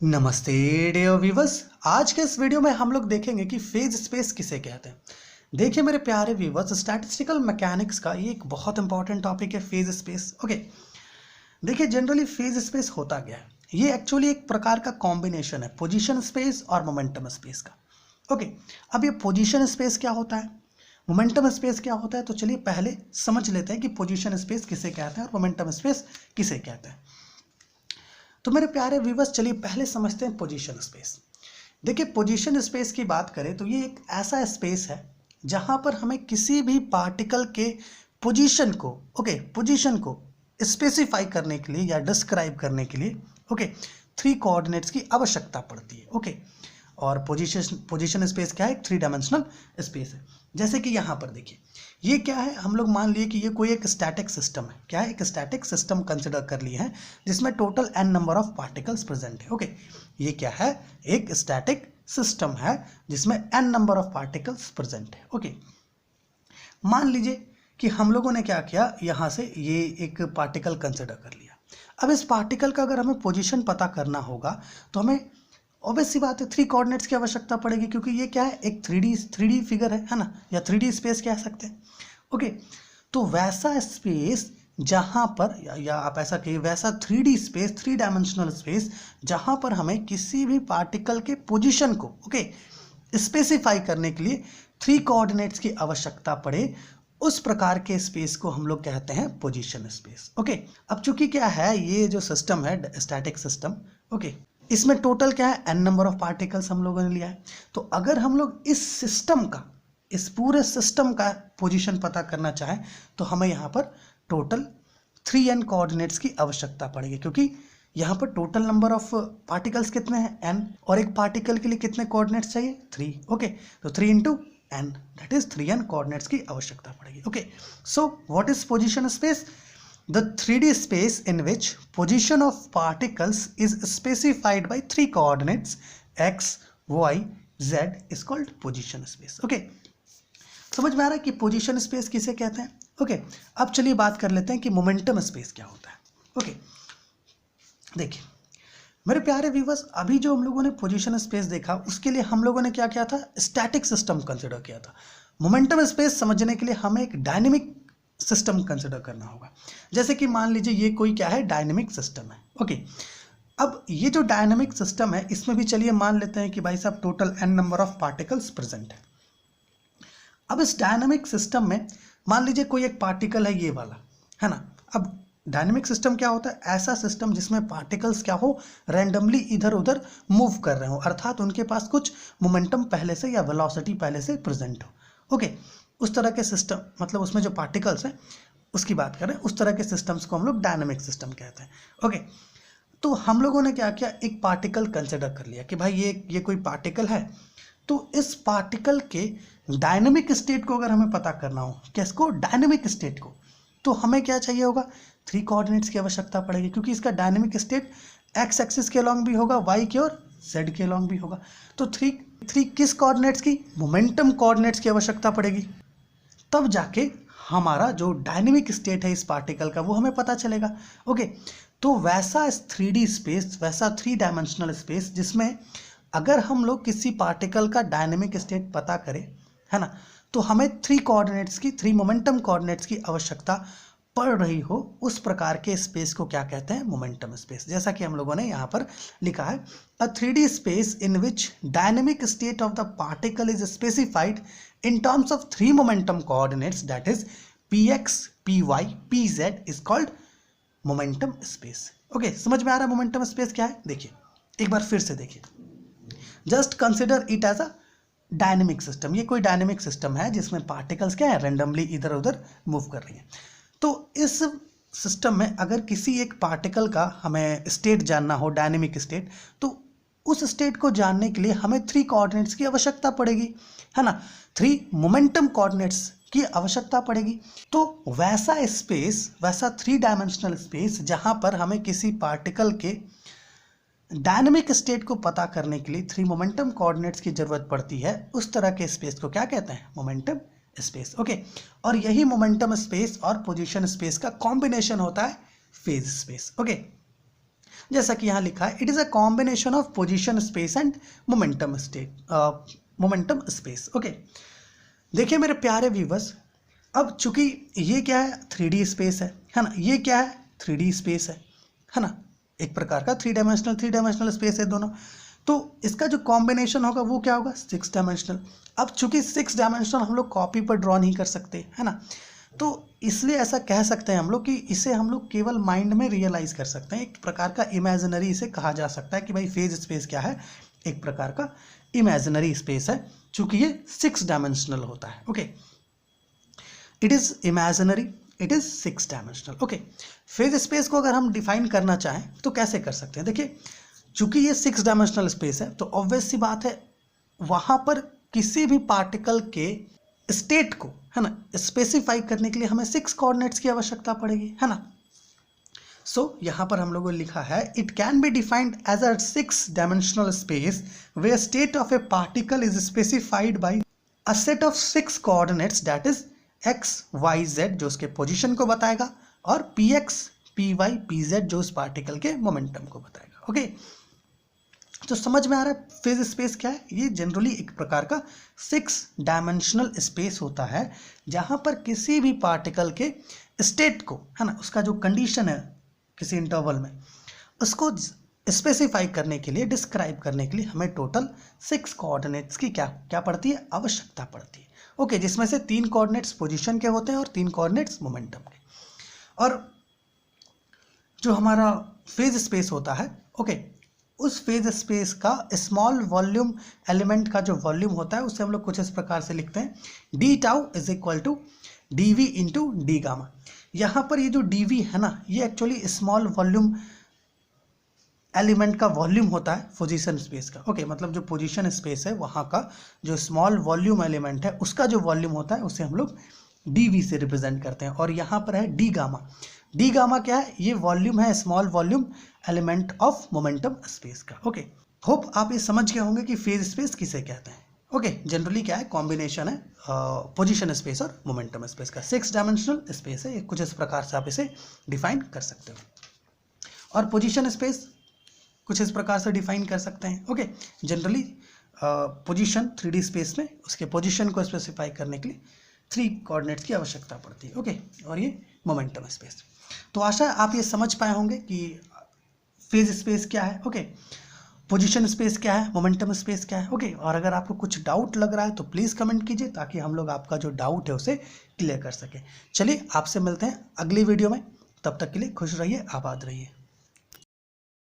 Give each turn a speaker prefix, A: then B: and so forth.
A: नमस्ते dear viewers. आज के इस वीडियो में हम लोग देखेंगे कि फेज स्पेस किसे कहते हैं। देखिए मेरे प्यारे व्यूवर्स, स्टैटिस्टिकल मैकेनिक्स का ये एक बहुत इंपॉर्टेंट टॉपिक है फेज स्पेस। ओके, देखिए जनरली फेज स्पेस होता क्या है। ये एक्चुअली एक प्रकार का कॉम्बिनेशन है पोजीशन स्पेस और मोमेंटम स्पेस का। ओके, अब ये पोजीशन स्पेस क्या होता है, मोमेंटम स्पेस क्या होता है, तो चलिए पहले समझ लेते हैं कि पोजीशन स्पेस किसे कहते हैं और मोमेंटम स्पेस किसे कहते हैं। तो मेरे प्यारे व्यूवर्स, चलिए पहले समझते हैं पोजीशन स्पेस। देखिए पोजीशन स्पेस की बात करें तो ये एक ऐसा स्पेस है जहां पर हमें किसी भी पार्टिकल के पोजीशन को स्पेसिफाई करने के लिए या डिस्क्राइब करने के लिए थ्री कोऑर्डिनेट्स की आवश्यकता पड़ती है। और पोजीशन स्पेस क्या है, एक थ्री डायमेंशनल स्पेस है। जैसे कि यहाँ पर देखिए ये क्या है, हम लोग मान लिए कि ये कोई एक स्टैटिक सिस्टम है। क्या है, एक स्टैटिक सिस्टम कंसिडर कर लिए हैं जिसमें total n number of particles present है। ये क्या है, एक स्टैटिक सिस्टम है जिसमें n number of particles present है। मान लीजिए कि हम लोगों ने क्या किया, यहाँ से ये एक पार्टिकल कंसिडर कर लिया। अब इस पार्टिकल का अगर हमें पोजिशन पता करना होगा तो हमें ऑब्वियस सी बात है थ्री कोऑर्डिनेट्स की आवश्यकता पड़ेगी, क्योंकि ये क्या है, एक 3D फिगर है ना, या 3D स्पेस कह सकते हैं। तो वैसा स्पेस जहां पर या आप ऐसा कहिए वैसा 3D space, three dimensional space जहां पर हमें किसी भी पार्टिकल के पोजीशन को स्पेसिफाई करने के लिए थ्री कोऑर्डिनेट्स की आवश्यकता पड़े, उस प्रकार के स्पेस को हम लोग कहते हैं पोजीशन स्पेस। अब चूंकि क्या है, ये जो सिस्टम है स्टैटिक सिस्टम, इसमें टोटल क्या है, n नंबर ऑफ पार्टिकल्स हम लोगों ने लिया है। तो अगर हम लोग इस पूरे सिस्टम का पोजीशन पता करना चाहें तो हमें यहाँ पर टोटल 3n कोऑर्डिनेट्स की आवश्यकता पड़ेगी, क्योंकि यहाँ पर टोटल नंबर ऑफ पार्टिकल्स कितने हैं, n, और एक पार्टिकल के लिए कितने कोऑर्डिनेट्स चाहिए, 3। तो 3 into n, that is 3n coordinates की आवश्यकता पड़ेगी। So what is position space? The 3D space in which position of particles is specified by three coordinates x, y, z is called position space। समझ में आ रहा है कि position space किसे कहते हैं। अब चलिए बात कर लेते हैं कि मोमेंटम स्पेस क्या होता है। देखिए मेरे प्यारे व्यूवर्स, अभी जो हम लोगों ने पोजीशन स्पेस देखा उसके लिए हम लोगों ने क्या किया था, स्टैटिक सिस्टम कंसिडर किया था। मोमेंटम स्पेस समझने के लिए हमें एक डायनेमिक सिस्टम कंसिडर करना होगा। जैसे कि मान लीजिए ये कोई क्या है, डायनेमिक सिस्टम है। अब ये जो डायनेमिक सिस्टम है इसमें भी चलिए मान लेते हैं कि भाई साहब total n number of particles present है। अब इस डायनेमिक सिस्टम में मान लीजिए कोई एक पार्टिकल है, ये वाला है ना। अब डायनेमिक सिस्टम क्या होता है, ऐसा सिस्टम जिसमें पार्टिकल्स क्या हो, रैंडमली इधर उधर मूव कर रहे हो, अर्थात उनके पास कुछ मोमेंटम पहले से या वेलोसिटी पहले से प्रेजेंट हो। उस तरह के सिस्टम, मतलब उसमें जो पार्टिकल्स हैं उसकी बात करें, उस तरह के सिस्टम्स को हम लोग डायनेमिक सिस्टम कहते हैं। तो हम लोगों ने क्या किया, एक पार्टिकल कंसिडर कर लिया कि भाई ये कोई पार्टिकल है। तो इस पार्टिकल के डायनेमिक स्टेट को अगर हमें पता करना हो, किसको, डायनेमिक स्टेट को, तो हमें क्या चाहिए होगा, थ्री कोऑर्डिनेट्स की आवश्यकता पड़ेगी, क्योंकि इसका डायनेमिक स्टेट एक्स एक्सिस के अलॉन्ग भी होगा, वाई के और जेड के अलॉन्ग भी होगा। तो थ्री किस कोऑर्डिनेट्स की, मोमेंटम कोऑर्डिनेट्स की आवश्यकता पड़ेगी, तब जाके हमारा जो डायनेमिक स्टेट है इस पार्टिकल का वो हमें पता चलेगा। तो वैसा 3D स्पेस, वैसा थ्री डायमेंशनल स्पेस जिसमें अगर हम लोग किसी पार्टिकल का डायनेमिक स्टेट पता करें, है ना, तो हमें थ्री मोमेंटम कोऑर्डिनेट्स की आवश्यकता पड़ रही हो, उस प्रकार के स्पेस को क्या कहते हैं, मोमेंटम स्पेस। जैसा कि हम लोगों ने यहाँ पर लिखा है, अ 3D space in which dynamic state of the particle is specified in terms of three momentum coordinates, that is px, py, pz is called momentum space। समझ में आ रहा है मोमेंटम स्पेस क्या है। देखिए एक बार फिर से देखिए, just consider it as a dynamic system. ये कोई डायनेमिक सिस्टम है जिसमें पार्टिकल्स क्या है, रेंडमली इधर उधर मूव कर रही हैं। तो इस सिस्टम में अगर किसी एक पार्टिकल का हमें स्टेट जानना हो, डायनेमिक स्टेट, तो उस स्टेट को जानने के लिए हमें थ्री कोऑर्डिनेट्स की आवश्यकता पड़ेगी, है ना, थ्री मोमेंटम कोऑर्डिनेट्स की आवश्यकता पड़ेगी। तो वैसा स्पेस, वैसा थ्री डायमेंशनल स्पेस जहां पर हमें किसी पार्टिकल के डायनेमिक स्टेट को पता करने के लिए थ्री मोमेंटम कोऑर्डिनेट्स की जरूरत पड़ती है, उस तरह के स्पेस को क्या कहते हैं, मोमेंटम स्पेस। और यही मोमेंटम स्पेस और पोजीशन स्पेस का कॉम्बिनेशन होता है फेज स्पेस। जैसा कि यहाँ लिखा है, it is a combination of position space and momentum space. Okay, देखिए मेरे प्यारे व्यूवर्स, अब चूंकि ये क्या है 3D स्पेस है ना, ये क्या है 3D स्पेस है ना, एक प्रकार का थ्री डायमेंशनल स्पेस है दोनों, तो इसका जो कॉम्बिनेशन होगा वो क्या होगा 6 डायमेंशनल। अब चूंकि 6 डायमेंशनल हम लोग कॉपी पर ड्रॉ नहीं कर सकते है ना, तो इसलिए ऐसा कह सकते हैं हम लोग कि इसे हम लोग केवल माइंड में रियलाइज कर सकते हैं, एक प्रकार का इमेजिनरी इसे कहा जा सकता है कि भाई फेज स्पेस क्या है, एक प्रकार का इमेजिनरी स्पेस है, चूंकि ये 6 डायमेंशनल होता है। Okay, it is imaginary, it is 6 dimensional. Okay, phase space को अगर हम डिफाइन करना चाहें तो कैसे कर सकते हैं, देखिए चूंकि ये 6 डायमेंशनल स्पेस है तो ऑब्वियस सी बात है वहां पर किसी भी पार्टिकल के स्टेट को है ना स्पेसिफाई करने के लिए हमें 6 कोऑर्डिनेट्स की आवश्यकता पड़ेगी, है ना। सो यहां पर हम लोगों ने लिखा है, it can be defined as a 6 dimensional space where state of a particle is specified by a set of 6 coordinates that is x y z जो उसके पोजीशन को बताएगा, और p x p y p z जो उस particle के momentum को बताएगा। ओके, तो समझ में आ रहा है फेज स्पेस क्या है, ये जनरली एक प्रकार का 6 डायमेंशनल स्पेस होता है जहां पर किसी भी पार्टिकल के स्टेट को है ना उसका जो कंडीशन है किसी इंटरवल में उसको स्पेसिफाई करने के लिए, डिस्क्राइब करने के लिए हमें टोटल 6 कोऑर्डिनेट्स की क्या पड़ती है, आवश्यकता पड़ती है। ओके, जिसमें से 3 कोऑर्डिनेट्स पोजीशन के होते हैं और 3 कोऑर्डिनेट्स मोमेंटम के। और जो हमारा फेज स्पेस होता है, ओके, उस फेज स्पेस का स्मॉल वॉल्यूम एलिमेंट का जो वॉल्यूम होता है उसे हम लोग कुछ इस प्रकार से लिखते हैं, d tau is equal to d v into d gamma. यहाँ पर ये जो डी वी है ना, ये एक्चुअली स्मॉल वॉल्यूम एलिमेंट का वॉल्यूम होता है पोजीशन स्पेस का। ओके, मतलब जो पोजीशन स्पेस है वहाँ का जो स्मॉल वॉल्यूम एलिमेंट है उसका जो वॉल्यूम होता है उसे हम लोग डी वी से रिप्रेजेंट करते हैं। और यहाँ पर है डी गामा। डी गामा क्या है, ये वॉल्यूम है small volume element of momentum space का। ओके, होप आप ये समझ गए होंगे कि फेज स्पेस किसे कहते हैं। ओके, जनरली क्या है, कॉम्बिनेशन है पोजीशन स्पेस और मोमेंटम स्पेस का, 6 डायमेंशनल स्पेस है, कुछ इस प्रकार से आप इसे डिफाइन कर सकते हो। और पोजीशन स्पेस कुछ इस प्रकार से डिफाइन कर सकते हैं। Okay, generally position 3D space में उसके पोजीशन को स्पेसिफाई करने के लिए 3 कोऑर्डिनेट्स की आवश्यकता पड़ती है। ओके, और ये मोमेंटम स्पेस। तो आशा है आप ये समझ पाए होंगे कि फेज स्पेस क्या है, ओके, पोजीशन स्पेस क्या है, मोमेंटम स्पेस क्या है। ओके, और अगर आपको कुछ डाउट लग रहा है तो प्लीज़ कमेंट कीजिए ताकि हम लोग आपका जो डाउट है उसे क्लियर कर सकें। चलिए आपसे मिलते हैं अगली वीडियो में, तब तक के लिए खुश रहिए, आबाद रहिए।